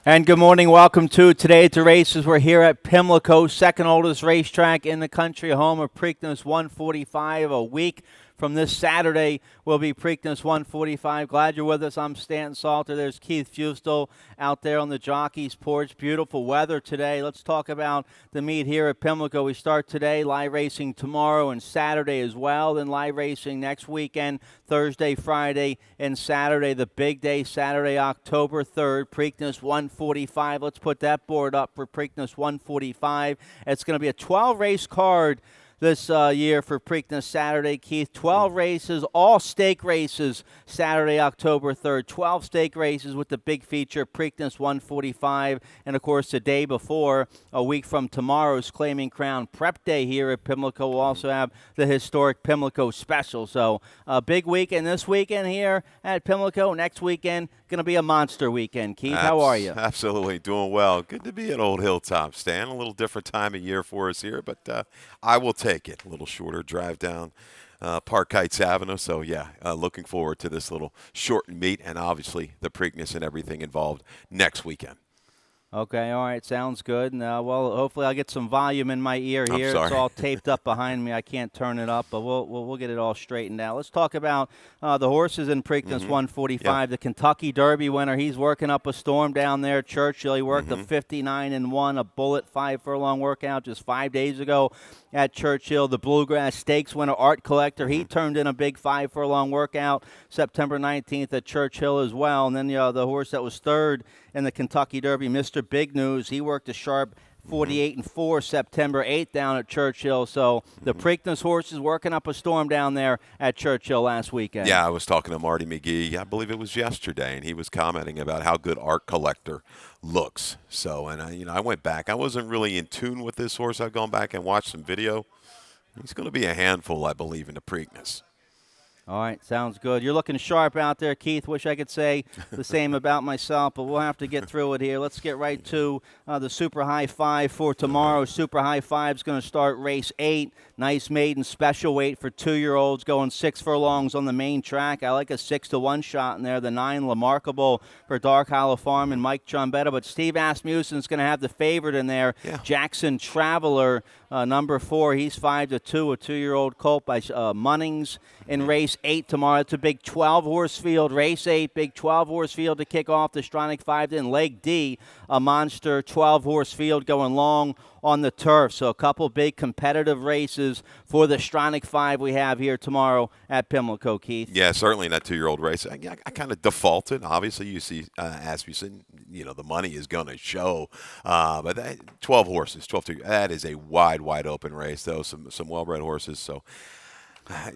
And good morning. Welcome to Today at the Races. We're here at Pimlico, second oldest racetrack in the country, home of Preakness 145. A week from this Saturday will be Preakness 145. Glad you're with us. I'm Stanton Salter. There's Keith Fustel out there on the jockey's porch. Beautiful weather today. Let's talk about the meet here at Pimlico. We start today, live racing tomorrow and Saturday as well. Then live racing next weekend, Thursday, Friday, and Saturday. The big day, Saturday, October 3rd, Preakness 145. Let's put that board up for Preakness 145. It's going to be a 12-race card this year for Preakness Saturday, Keith. 12 races, all stake races, Saturday, October 3rd. 12 stake races with the big feature, Preakness 145. And, of course, the day before, a week from tomorrow's Claiming Crown Prep Day here at Pimlico. We'll also have the historic Pimlico Special. So, a big weekend this weekend here at Pimlico. Next weekend, going to be a monster weekend. Keith, how are you? Absolutely. Doing well. Good to be at Old Hilltop, Stan. A little different time of year for us here, but I will take it. A little shorter drive down Park Heights Avenue. So, yeah, looking forward to this little shortened meet and obviously the Preakness and everything involved next weekend. Okay, all right, sounds good. And, well, hopefully I'll get some volume in my ear here. It's all taped up behind me. I can't turn it up, but we'll get it all straightened out. Let's talk about the horses in Preakness 145. Yep. The Kentucky Derby winner, he's working up a storm down there at Churchill. He worked a 59-1, a bullet 5 furlong workout just 5 days ago at Churchill. The Bluegrass Stakes winner, Art Collector, he turned in a big 5 furlong workout September 19th at Churchill as well. And then the horse that was third in the Kentucky Derby, Mr. Big News, he worked a sharp 48-4 September 8th down at Churchill. So the Preakness horses working up a storm down there at Churchill last weekend. Yeah, I was talking to Marty McGee, I believe it was yesterday, and he was commenting about how good Art Collector looks. So, and I went back. I wasn't really in tune with this horse. I've gone back and watched some video. He's going to be a handful, I believe, in the Preakness. All right, sounds good. You're looking sharp out there, Keith. Wish I could say the same about myself, but we'll have to get through it here. Let's get right to the Super High Five for tomorrow. Super High Five is going to start race 8. Nice maiden special weight for 2-year-olds, going 6 furlongs on the main track. I like a 6-1 shot in there. The 9, Lamarkable for Dark Hollow Farm and Mike Trombetta. But Steve Asmussen's going to have the favorite in there. Yeah. Jackson Traveler, number 4. He's 5-2, a 2-year-old colt by Munnings in race 8 tomorrow. It's a big 12-horse field, race 8, big 12-horse field to kick off the Stronach 5. Then leg D, a monster 12-horse field going long on the turf. So a couple big competitive races for the Stronach 5 we have here tomorrow at Pimlico, Keith. Yeah, certainly in that 2-year-old race. I kind of defaulted. Obviously, you see Asmussen, the money is going to show. But 12 horses, 12-2, that is a wide open race, though. Some well-bred horses, so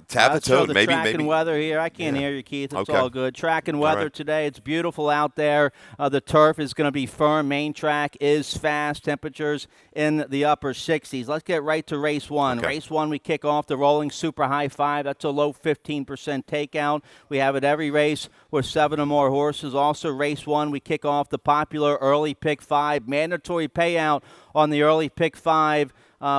tap the toad, maybe. Track and weather here. I can't hear you, Keith. It's all good. Track and weather today. It's beautiful out there. The turf is going to be firm. Main track is fast. Temperatures in the upper 60s. Let's get right to race 1. Okay. Race 1, we kick off the rolling Super High 5. That's a low 15% takeout. We have it every race with 7 or more horses. Also, race 1, we kick off the popular early pick 5. Mandatory payout on the early pick 5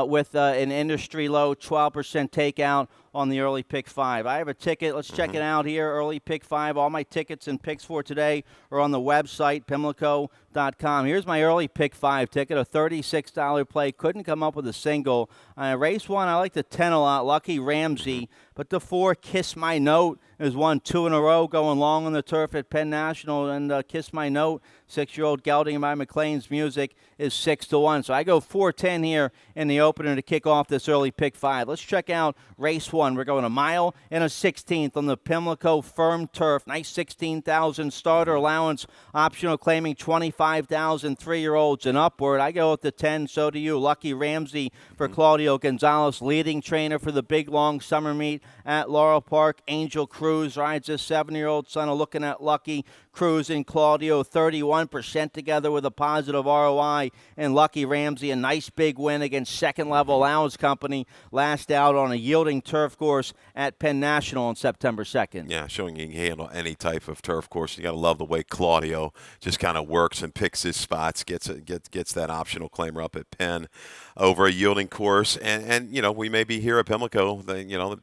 with an industry low 12% takeout on the early pick 5. I have a ticket. Let's check it out here. Early pick 5. All my tickets and picks for today are on the website, pimlico.com. Here's my early pick 5 ticket, a $36 play. Couldn't come up with a single. Race 1, I like the 10 a lot, Lucky Ramsey. But the 4, Kiss My Note, has won 2 in a row going long on the turf at Penn National. And Kiss My Note, 6-year-old gelding by McLean's Music, is 6-1. So I go 4-10 here in the opener to kick off this early pick 5. Let's check out race 1. We're going a mile and a 16th on the Pimlico firm turf. Nice 16,000 starter allowance. Optional claiming 25,000 3-year-olds and upward. I go with the 10. So do you. Lucky Ramsey for Claudio Gonzalez, leading trainer for the big long summer meet at Laurel Park. Angel Cruz rides his 7-year-old son. Looking at Lucky Cruz and Claudio, 31% together with a positive ROI. And Lucky Ramsey, a nice big win against second-level allowance company, last out on a yielding turf course at Penn National on September 2nd. Yeah, showing he can handle any type of turf course. You got to love the way Claudio just kind of works and picks his spots, gets that optional claimer up at Penn over a yielding course. And we may be here at Pimlico.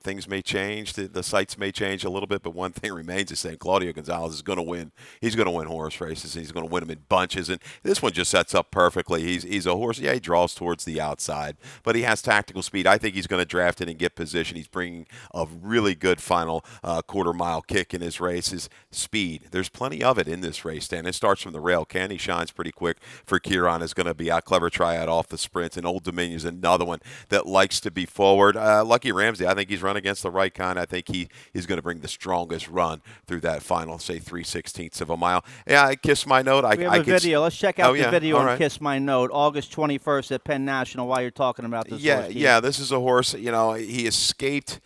Things may change. The sights may change a little bit, but one thing remains the same. Claudio Gonzalez is going to win. He's going to win horse races. He's going to win them in bunches. And this one just sets up perfectly. He's a horse. Yeah, he draws towards the outside, but he has tactical speed. I think he's going to draft it and get position. He's bringing a really good final quarter-mile kick in his races. Speed. There's plenty of it in this race, Dan. It starts from the rail. Candy shines pretty quick for Kieran. Is going to be a clever tryout off the sprint. And Old Dominion is another one that likes to be forward. Lucky Ramsey, I think he's run against the right kind. I think he is going to bring the strongest run through that final, say, 3/16 of a mile. Yeah, I Kiss My Note. We have a video. Let's check out the video on right. Kiss My Note, August 21st at Penn National, while you're talking about this horse. Yeah, this is a horse, he escaped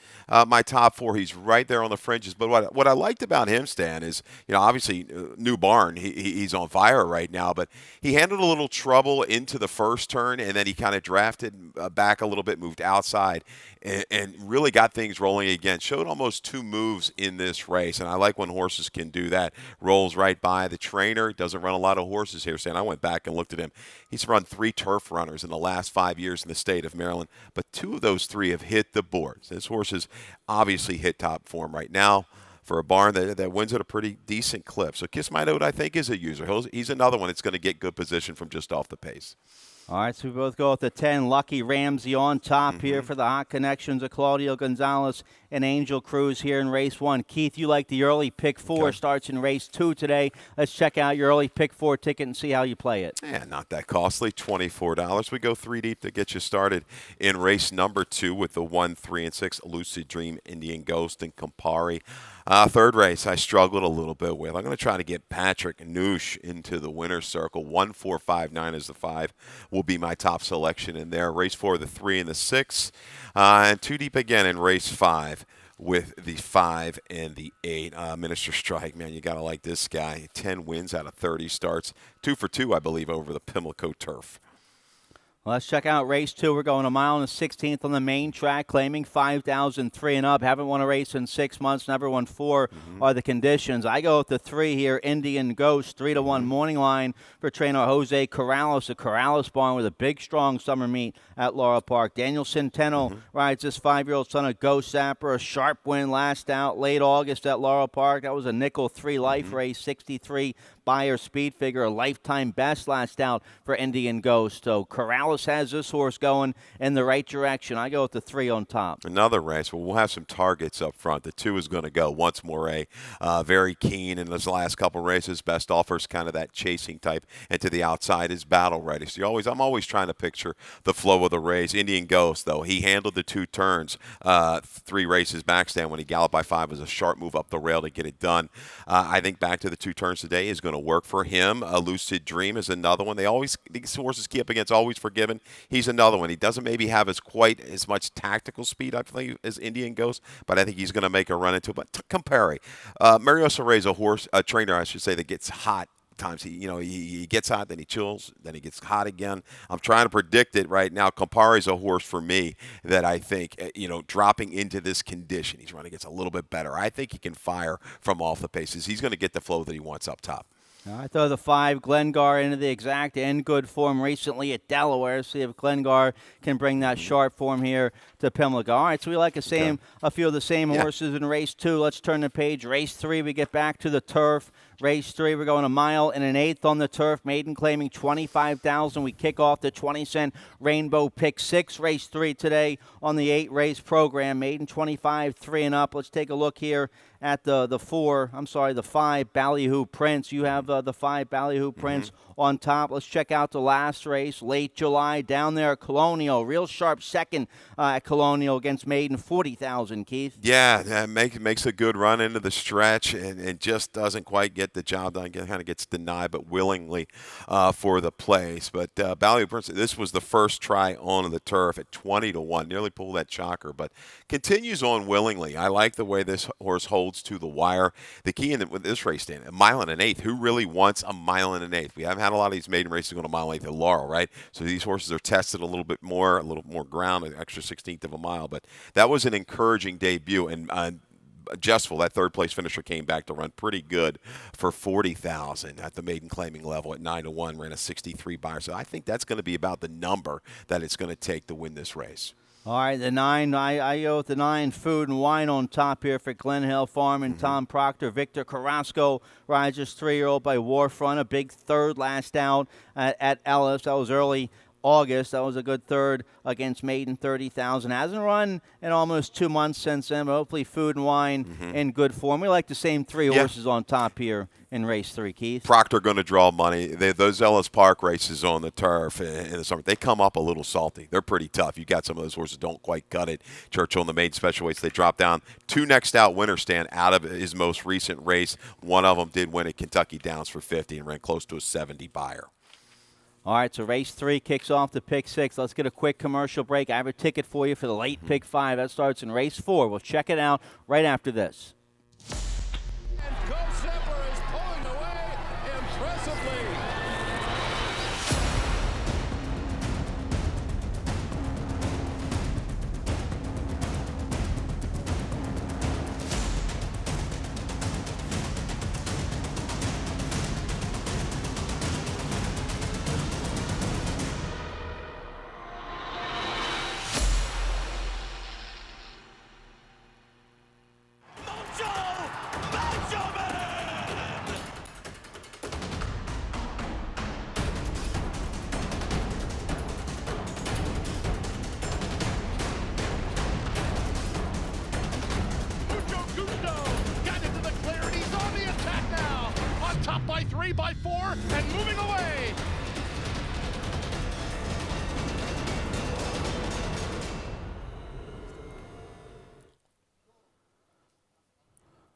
my top 4. He's right there on the fringes. But what I liked about him, Stan, is, obviously, new barn. He's on fire right now. But he handled a little trouble into the first turn, and then he kind of drafted back a little bit, moved outside, and really got things rolling again. Showed almost 2 moves in this race, and I like when horses can do that. Rolls right by the trainer. Doesn't run a lot of horses here, Stan. I went back and looked at him. He's run 3 turf runners in the last 5 years in the state of Maryland, but 2 of those 3 have hit the boards. This horse is obviously hit top form right now for a barn that wins at a pretty decent clip. So Kiss My Note, I think, is a user. He's another one that's going to get good position from just off the pace. All right, so we both go with the 10. Lucky Ramsey on top here for the hot connections of Claudio Gonzalez and Angel Cruz here in race 1. Keith, you like the early pick 4. Okay. Starts in race 2 today. Let's check out your early pick 4 ticket and see how you play it. Yeah, not that costly, $24. We go 3 deep to get you started in race number 2 with the 1, 3, and 6, Lucid Dream, Indian Ghost, and Campari. Third race, I struggled a little bit with. I'm going to try to get Patrick Noosh into the winner's circle. 1, 4, 5, 9 is the 5. Will be my top selection in there. Race 4, the 3 and the 6. And 2 deep again in race 5 with the 5 and the 8. Minister Strike, man, you got to like this guy. 10 wins out of 30 starts. 2 for 2, I believe, over the Pimlico turf. Well, let's check out race 2. We're going a mile and a 16th on the main track, claiming 5,003 and up. Haven't won a race in 6 months. Never won 4 are the conditions. I go with the 3 here, Indian Ghost, 3-1 morning line for trainer Jose Corrales. The Corrales barn with a big, strong summer meet at Laurel Park. Daniel Centeno rides this 5-year-old son of Ghost Zapper. A sharp win last out late August at Laurel Park. That was a nickel 3 life race, 63 Buyer speed figure, a lifetime best last out for Indian Ghost. So Corrales has this horse going in the right direction. I go with the 3 on top. Another race. Well, we'll have some targets up front. The 2 is going to go. Once more, very keen in those last couple races. Best offers, kind of that chasing type, and to the outside is Battle Ready. So I'm always trying to picture the flow of the race. Indian Ghost, though, he handled the 2 turns 3 races back stand when he galloped by 5. Was a sharp move up the rail to get it done. I think back to the 2 turns today is going to work for him. A Lucid Dream is another one. These horses keep up against Always Forgiven. He's another one. He doesn't maybe have quite as much tactical speed, I believe, as Indian Ghost, but I think he's going to make a run into it. But Campari, Mario Soray is a trainer, I should say, that gets hot. Times he gets hot, then he chills, then he gets hot again. I'm trying to predict it right now. Campari's a horse for me that I think, dropping into this condition, he's running gets a little bit better. I think he can fire from off the paces. He's going to get the flow that he wants up top. I throw the 5, Glengar, into the exact in good form recently at Delaware. See if Glengar can bring that sharp form here to Pimlico. All right, so we like a few of the same horses in race 2. Let's turn the page. Race 3, we get back to the turf. Race 3, we're going a mile and an 1/8 on the turf. Maiden claiming 25,000. We kick off the 20-cent Rainbow Pick 6. Race 3 today on the 8-race program. Maiden 25, 3 and up. Let's take a look here at the 5, Ballyhoo Prince. You have the 5, Ballyhoo Prince on top. Let's check out the last race, late July, down there at Colonial. Real sharp second at Colonial against Maiden, 40,000, Keith. Yeah, makes a good run into the stretch and just doesn't quite get the job done. Kind of gets denied, but willingly for the place. But Ballyhoo Prince, this was the first try on the turf at 20-1. Nearly pulled that chocker, but continues on willingly. I like the way this horse holds to the wire. The key with this race, Dan, 1 1/8. Who really wants a 1 1/8? We haven't had a lot of these maiden races going a 1 1/8 at Laurel, right? So these horses are tested a little more ground, an extra 16th of a mile. But that was an encouraging debut, and Jestful, that third-place finisher, came back to run pretty good for 40,000 at the maiden claiming level at 9-1, ran a 63 Buyer. So I think that's going to be about the number that it's going to take to win this race. All right, the 9, I go with the 9, Food and Wine on top here for Glen Hill Farm and Tom Proctor. Victor Carrasco rides his 3-year-old by Warfront, a big third last out at Ellis. That was early August. That was a good third against Maiden 30,000. Hasn't run in almost 2 months since then, but hopefully Food and Wine in good form. We like the same 3 horses on top here in race 3, Keith. Proctor going to draw money. Those Ellis Park races on the turf in the summer, they come up a little salty. They're pretty tough. You got some of those horses don't quite cut it. Churchill in the main special weights, they drop down. 2 next out winner stand out of his most recent race. One of them did win at Kentucky Downs for 50 and ran close to a 70 buyer. All right, so race 3 kicks off the pick 6. Let's get a quick commercial break. I have a ticket for you for the late pick 5. That starts in race 4. We'll check it out right after this. And Go Zepler is pulling away impressively. By 3, by 4, and moving away.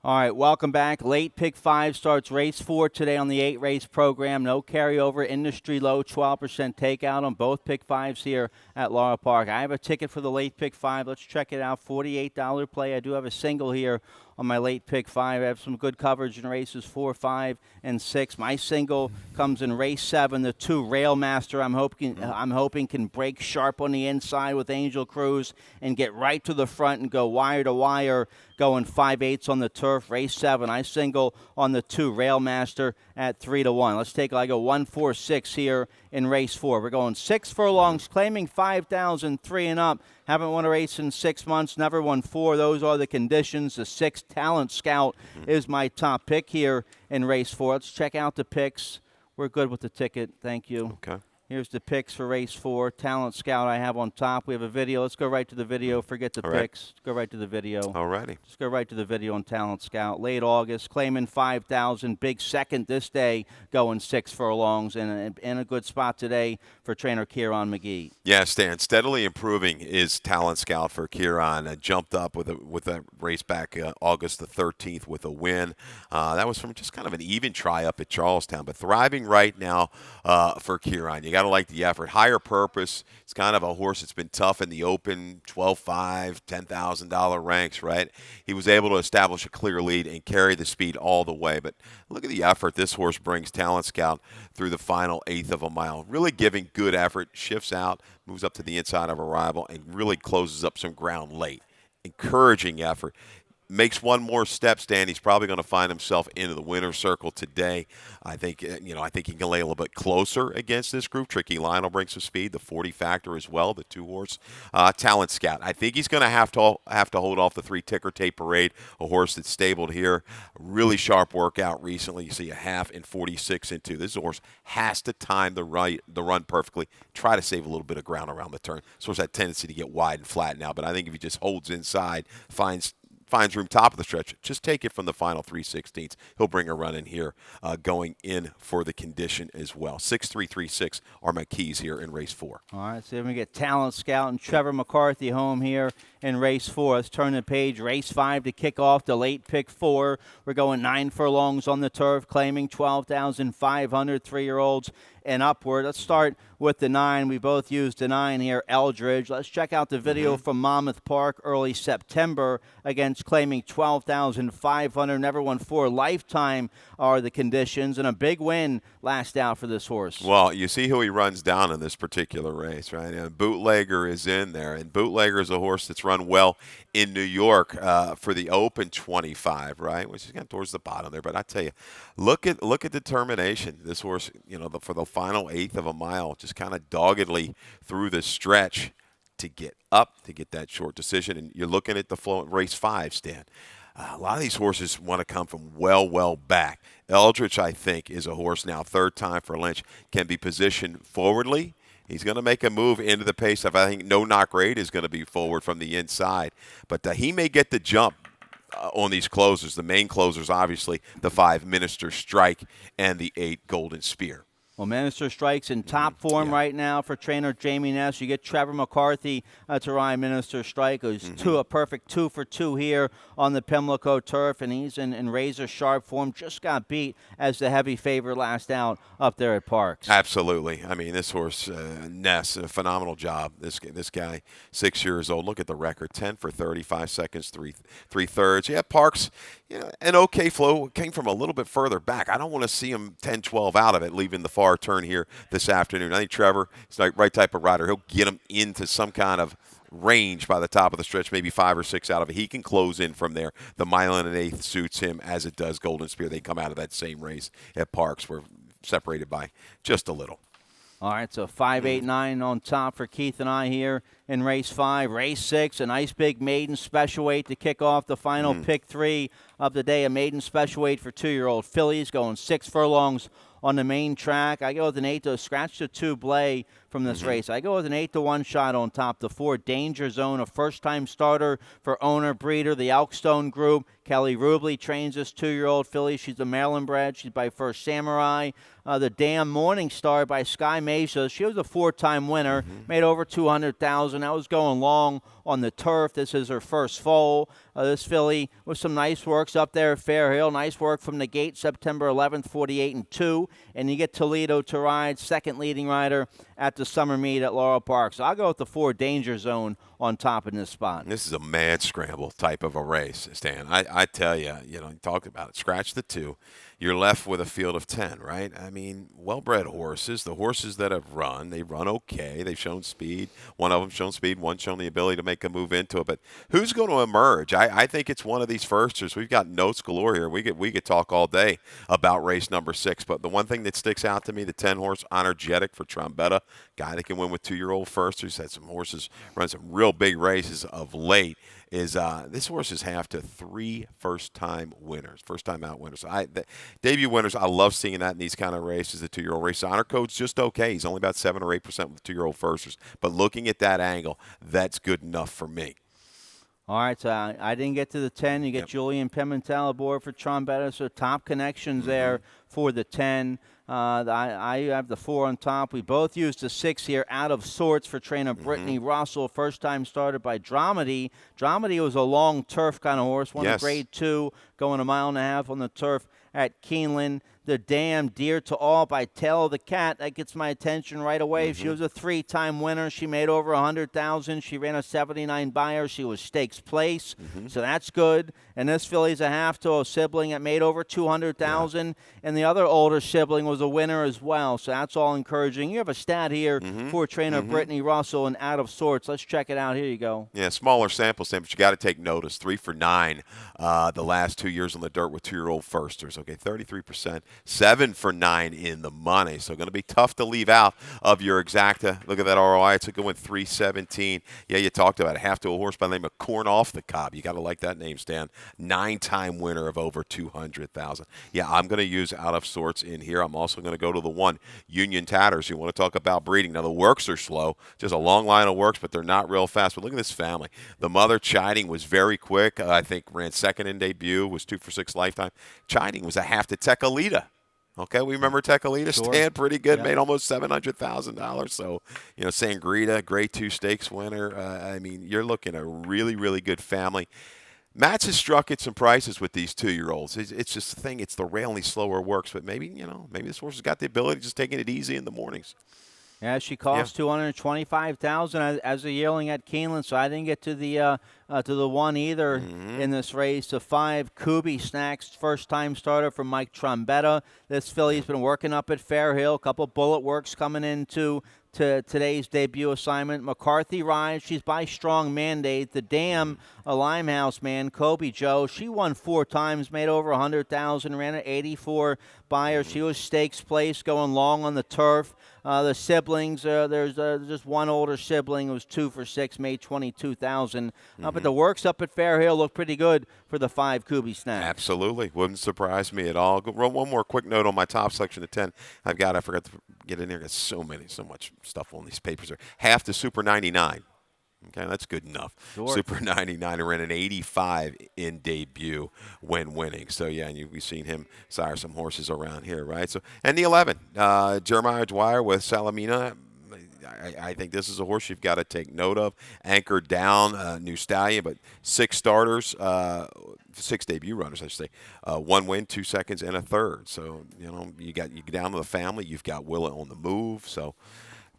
All right, welcome back. Late pick 5 starts race 4 today on the 8-race program. No carryover, industry low, 12% takeout on both pick 5s here at Laurel Park. I have a ticket for the late pick 5. Let's check it out. $48 play. I do have a single here on my late pick 5. I have some good coverage in races 4, 5, and 6. My single comes in race 7. The 2 Railmaster. I'm hoping can break sharp on the inside with Angel Cruz and get right to the front and go wire to wire, going 5/8 on the turf. Race 7. I single on the 2 Railmaster at 3-1. Let's take I go 1, 4, 6 here in race 4. We're going 6 furlongs, claiming 5,000, 3 and up. Haven't won a race in 6 months, never won 4. Those are the conditions. The 6 Talent Scout is my top pick here in race 4. Let's check out the picks. We're good with the ticket. Thank you. Okay. Here's the picks for race 4. Talent Scout I have on top. We have a video. Let's go right to the video. Forget the picks. Go right to the video. All righty. Let's go right to the video on Talent Scout. Late August, claiming 5,000. Big second this day, going 6 furlongs. And in a good spot today for trainer Kieran McGee. Yeah, Stan, steadily improving is Talent Scout for Kieran. Jumped up with a race back August the 13th with a win. That was from just kind of an even try up at Charlestown, but thriving right now for Kieran. You got to like the effort. Higher purpose. It's kind of a horse that's been tough in the open, 12.5, $10,000 ranks, right? He was able to establish a clear lead and carry the speed all the way. But look at the effort this horse brings Talent Scout through the final 1/8 of a mile. Really giving good effort, shifts out, moves up to the inside of arrival, and really closes up some ground late. Encouraging effort. Makes one more step, Stan. He's probably going to find himself into the winner's circle today. I think he can lay a little bit closer against this group. Tricky Lionel brings some speed. The 40 factor as well. The 2-horse Talent Scout. I think he's going to have to hold off the 3 Ticker Tape Parade, a horse that's stabled here. Really sharp workout recently. You see a half in 46 and 2. This horse has to time the run perfectly. Try to save a little bit of ground around the turn. This horse has that tendency to get wide and flat now, but I think if he just holds inside, finds room top of the stretch, just take it from the final 3/16. He'll bring a run in here going in for the condition as well. 6-3-3-6 are my keys here in race 4. All right, so then we get Talent Scout and Trevor McCarthy home here in race 4. Let's turn the page. Race 5 to kick off the late pick 4. We're going 9 furlongs on the turf, claiming 12,500 3-year-olds and upward. Let's start with the 9. We both used the 9 here, Eldridge. Let's check out the video from Monmouth Park early September against claiming 12,500. Never won 4. Lifetime are the conditions, and a big win last out for this horse. Well, you see who he runs down in this particular race, right? And Bootlegger is in there, and Bootlegger is a horse that's run well in New York for the Open 25, right? Which is kind of towards the bottom there. But I tell you, look at determination. This horse, for the final 1/8 of a mile, just kind of doggedly through the stretch. to get up to get that short decision. And you're looking at the flow at race 5, Stan. A lot of these horses want to come from well back. Eldritch, I think, is a horse now, third time for Lynch, can be positioned forwardly. He's going to make a move into the pace of, I think, No Knock Raid is going to be forward from the inside. But he may get the jump on these closers. The main closers, obviously, the 5 Minister Strike and the 8 Golden Spear. Well, Minister Strike's in top form right now for trainer Jamie Ness. You get Trevor McCarthy to ride Minister Strike, who's a perfect 2 for 2 here on the Pimlico turf, and he's in razor-sharp form. Just got beat as the heavy favorite last out up there at Parks. Absolutely. I mean, this horse, Ness, a phenomenal job. This guy, 6 years old. Look at the record, 10 for 35 seconds, 3/3. Yeah, Parks, an okay flow. Came from a little bit further back. I don't want to see him 10-12 out of it, leaving the far turn here this afternoon. I think Trevor is the right type of rider. He'll get him into some kind of range by the top of the stretch, maybe 5 or 6 out of it. He can close in from there. The mile and an eighth suits him as it does Golden Spear. They come out of that same race at Parks. We're separated by just a little. All right, so 5, 8, 9 on top for Keith and I here in race 5. Race 6, a nice big maiden special weight to kick off the final pick 3 of the day. A maiden special weight for 2-year-old fillies going 6 furlongs on the main track. I go with an 8 to scratch the 2 Blay from this race. I go with an 8 to 1 shot on top. The 4 Danger Zone, a first-time starter for owner breeder, the Elkstone Group. Kelly Rubley trains this 2-year-old filly. She's a Maryland bred. She's by First Samurai. The Damn Morning Star by Sky Mesa. She was a 4-time winner, made over $200,000. That was going long on the turf. This is her first foal. This filly with some nice works up there at Fair Hill. Nice work from the gate, September 11th, 48-2. And you get Toledo to ride, second leading rider at the summer meet at Laurel Park. So I'll go with the 4 Danger Zone on top in this spot. This is a mad scramble type of a race, Stan. I tell you, you talked about it. Scratch the 2. You're left with a field of 10, right? I mean, well-bred horses, the horses that have run, they run okay. They've shown speed. One of them shown speed, one shown the ability to make a move into it. But who's going to emerge? I think it's one of these firsters. We've got notes galore here. We could talk all day about race number 6. But the one thing that sticks out to me, the 10-horse Energetic for Trombetta, guy that can win with 2-year-old firsters. Had some horses run some real big races of late. Is this horse is half to 3 first-time winners, first-time out winners. The debut winners, I love seeing that in these kind of races. The 2-year-old race honor code's just okay. He's only about 7 or 8% with 2-year-old firsters. But looking at that angle, that's good enough for me. All right, so I didn't get to the 10. You get Julian Pimentel aboard for Trombetta, so top connections there for the 10. I have the 4 on top. We both used the 6 here, Out of Sorts, for trainer Brittany Russell. First time started by Dramedy. Dramedy was a long turf kind of horse, won a grade 2, going 1.5 miles on the turf at Keeneland. The Damn Dear to All by Tail of the Cat. That gets my attention right away. She was a 3-time winner. She made over $100,000. She ran a 79 buyer. She was stakes place, so that's good. And this filly's a half to a sibling that made over $200,000. And the other older sibling was a winner as well, so that's all encouraging. You have a stat here for trainer Brittany Russell and Out of Sorts. Let's check it out. Here you go. Yeah, smaller sample stand, but you got to take notice. 3 for 9 the last 2 years on the dirt with 2-year-old firsters. Okay, 33%. 7 for 9 in the money. So going to be tough to leave out of your exacta. Look at that ROI. It's a good one, 317. Yeah, you talked about it. Half to a horse by the name of Corn Off the Cob. You got to like that name, Stan. 9-time winner of over 200,000. Yeah, I'm going to use Out of Sorts in here. I'm also going to go to the 1, Union Tatters. You want to talk about breeding. Now, the works are slow. Just a long line of works, but they're not real fast. But look at this family. The mother, Chiding, was very quick. I think ran second in debut, was 2 for 6 lifetime. Chiding was a half to Tecalita. Okay, we remember Tecalita, Stan, pretty good, made almost $700,000. So, Sangrita, grade 2 stakes winner. I mean, you're looking at a really, really good family. Matt's has struck at some prices with these 2-year-olds. It's just the thing. It's the railing slower works, but maybe this horse has got the ability of just taking it easy in the mornings. Yeah, she cost $225,000 as a yearling at Keeneland, so I didn't get to the to the 1 either in this race. The 5, Kubi Snacks, first-time starter from Mike Trombetta. This filly's been working up at Fairhill. A couple bullet works coming into today's debut assignment. McCarthy rides. She's by strong mandate. The Dam, a Limehouse man, Kobe Joe. She won 4 times, made over 100,000, ran at 84 Buyer. She was stakes place, going long on the turf. The siblings, there's just one older sibling who was 2 for 6, made 22,000. But the works up at Fairhill look pretty good for the 5 Kubi Snacks. Absolutely. Wouldn't surprise me at all. One more quick note on my top selection of 10. I forgot to get in there. Got so much stuff on these papers. Half the Super 99. Okay, that's good enough. Sure. Super 99 ran an 85 in debut when winning. So, yeah, and we've seen him sire some horses around here, right? So, and the 11, Jeremiah Dwyer with Salamina. I think this is a horse you've got to take note of. Anchored down, new stallion, but 6 starters, 6 debut runners, I should say. 1 win, 2 seconds, and a third. So, you get down to the family. You've got Willa on the move. So,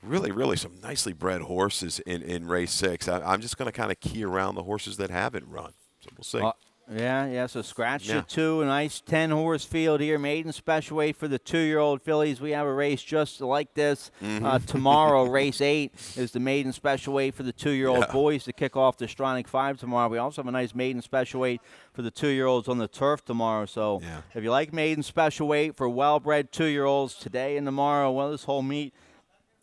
really some nicely bred horses in race 6. I'm just going to kind of key around the horses that haven't run. So we'll see. Yeah, so scratch the 2. A nice 10-horse field here. Maiden special weight for the 2-year-old fillies. We have a race just like this. Tomorrow, race 8 is the maiden special weight for the 2-year-old boys to kick off the Stronach 5 tomorrow. We also have a nice maiden special weight for the 2-year-olds on the turf tomorrow. So if you like maiden special weight for well-bred 2-year-olds today and tomorrow, well, this whole meet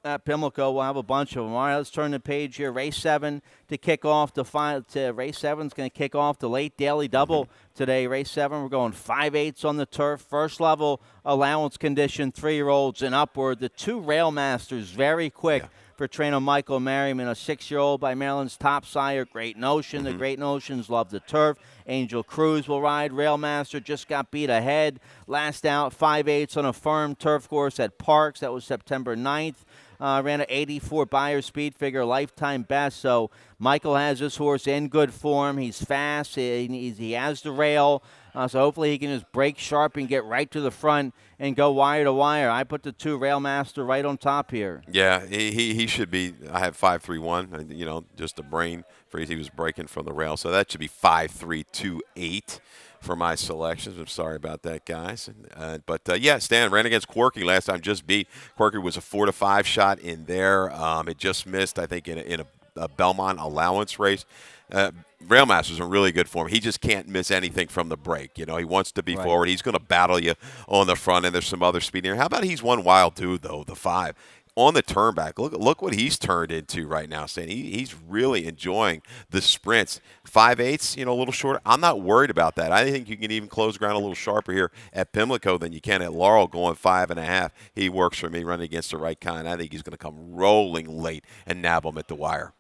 at Pimlico, we'll have a bunch of them. All right, let's turn the page here. Race 7 to kick off the final. Race 7 is going to kick off the late daily double today. Race 7, we're going 5/8 on the turf. First level allowance condition, 3-year-olds and upward. The 2 Rail Masters, very quick for trainer Michael Merriman, a 6-year-old by Maryland's top sire, Great Notion. The Great Notions love the turf. Angel Cruz will ride. Railmaster just got beat ahead. Last out, 5/8 on a firm turf course at Parks. That was September 9th. Ran an 84 Buyer speed figure, lifetime best. So Michael has this horse in good form. He's fast. He has the rail. So hopefully he can just break sharp and get right to the front and go wire to wire. I put the 2 Railmaster right on top here. Yeah, he should be. I have 5-3-1. Just a brain freeze. He was breaking from the rail, so that should be 5-3-2-8 for my selections. I'm sorry about that, guys. But Stan ran against Quirky last time, just beat. Quirky was a 4-5 shot in there. It just missed, I think, in a Belmont allowance race. Railmaster's in really good form. He just can't miss anything from the break. He wants to be forward. He's going to battle you on the front, and there's some other speed here. How about he's one wild dude, though, the 5. On the turnback, look what he's turned into right now, Stan. He's really enjoying the sprints. 5/8, a little shorter. I'm not worried about that. I think you can even close ground a little sharper here at Pimlico than you can at Laurel, going 5.5. He works for me running against the right kind. I think he's going to come rolling late and nab him at the wire.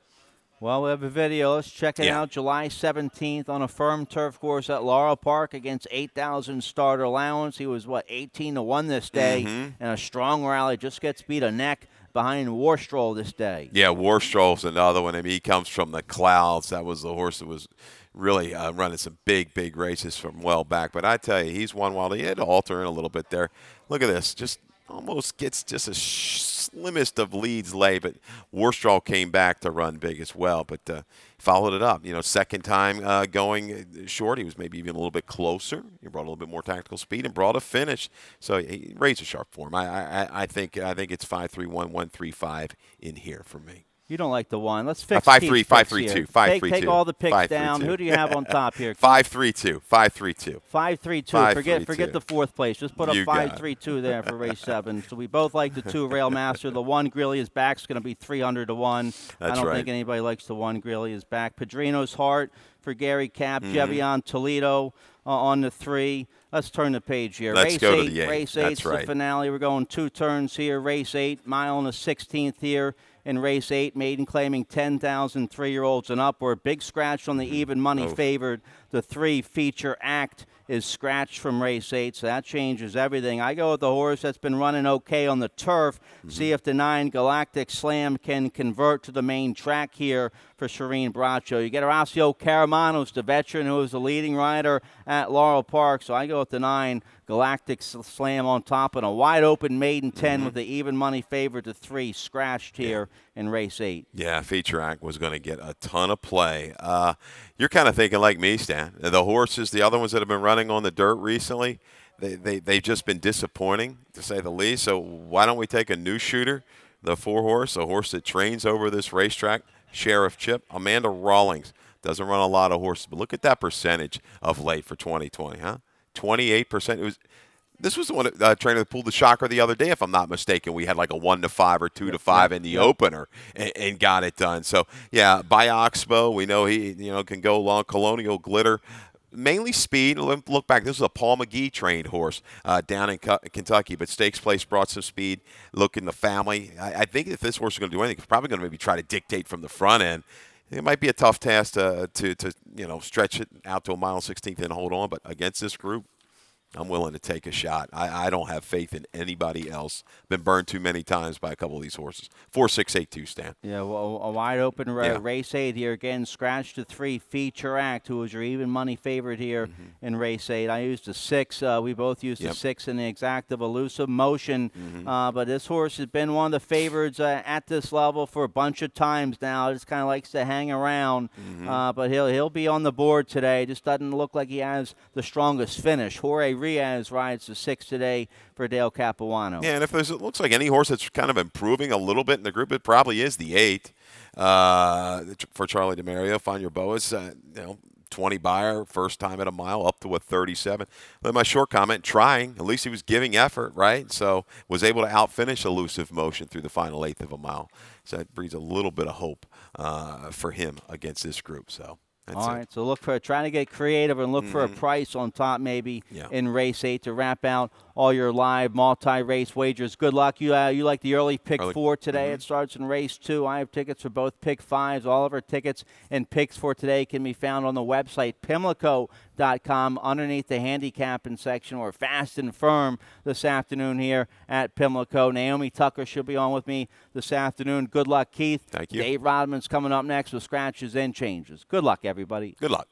Well, we have a video. Let's check it out. July 17th on a firm turf course at Laurel Park against 8,000 starter allowance. He was, 18-1 this day, and a strong rally. Just gets beat a neck behind Warstroll this day. Yeah, Warstroll's another one. He comes from the clouds. That was the horse that was really running some big races from well back. But I tell you, he's one wild. He had to alter in a little bit there. Look at this. Just almost gets just a slimmest of leads late, but Warstroll came back to run big as well, but followed it up. Second time going short, he was maybe even a little bit closer. He brought a little bit more tactical speed and brought a finish. So he raised a sharp form. I think it's 5-3-1-1-3-5 in here for me. You don't like the 1. Let's fix 5-3, 5-3-2, 5-3-2. Take all the picks down. Who do you have on top here? 5-3-2, 5-3-2. 5-3-2. Forget the 4th place. Just put a 5-3-2 there for race 7. So we both like the 2 Railmaster. The 1 Greeley's back is going to be 300-1. I don't think anybody likes the 1 Greeley's back. Padrino's Heart for Gary Cap. Jevion Toledo on the 3. Let's turn the page here. Let's go to the 8. Race 8's the finale. We're going 2 turns here. Race 8, mile and a 16th here. In race 8, maiden claiming 10,000 3-year-olds and upward. Big scratch on the even money favored. The 3 Feature Act is scratched from race 8, so that changes everything. I go with the horse that's been running okay on the turf. See if the 9 Galactic Slam can convert to the main track here for Shireen Bracho. You get Horacio Caramanos, the veteran who is the leading rider at Laurel Park. So I go with the 9, Galactic Slam on top, and a wide-open maiden 10 with the even money favorite to 3, scratched here in race 8. Yeah, Feature Act was going to get a ton of play. You're kind of thinking like me, Stan. The horses, the other ones that have been running on the dirt recently, they've just been disappointing, to say the least. So why don't we take a new shooter, the 4-horse, a horse that trains over this racetrack, Sheriff Chip, Amanda Rawlings. Doesn't run a lot of horses, but look at that percentage of late for 2020, huh? 28%. This was the one trainer that pulled the shocker the other day, if I'm not mistaken. We had like a 1-5 or 2-5 in the opener and got it done. So, yeah, by Oxbow, we know he can go long. Colonial Glitter, mainly speed. Look back, this was a Paul McGee trained horse down in Kentucky, but Stakes Place brought some speed. Look in the family. I think if this horse is going to do anything, it's probably going to maybe try to dictate from the front end. It might be a tough task to stretch it out to a mile and 16th and hold on, but against this group, I'm willing to take a shot. I don't have faith in anybody else. Been burned too many times by a couple of these horses. 4, 6, 8, 2, Stan. Yeah, well, a wide open race 8 here. Again, scratch to 3, Feature Act, who was your even money favorite here in race 8. I used a 6. We both used a 6 in the exactive Elusive Motion. But this horse has been one of the favorites at this level for a bunch of times now. Just kind of likes to hang around. But he'll be on the board today. Just doesn't look like he has the strongest finish. Jorge Riaz rides the 6 today for Dale Capuano. Yeah, and if it looks like any horse that's kind of improving a little bit in the group, it probably is the 8 for Charlie DeMario. Find your Boas, 20 buyer, first time at a mile, up to a 37. But my short comment, trying. At least he was giving effort, right? So was able to outfinish Elusive Motion through the final 1/8 of a mile. So that breeds a little bit of hope for him against this group. So. All right, so trying to get creative and look for a price on top maybe in race 8 to wrap out all your live multi-race wagers. Good luck. You like the early pick 4 today. It starts in race 2. I have tickets for both pick 5s. All of our tickets and picks for today can be found on the website, Pimlico.com, underneath the handicapping section. We're fast and firm this afternoon here at Pimlico. Naomi Tucker should be on with me this afternoon. Good luck, Keith. Thank you. Dave Rodman's coming up next with scratches and changes. Good luck, everybody. Good luck.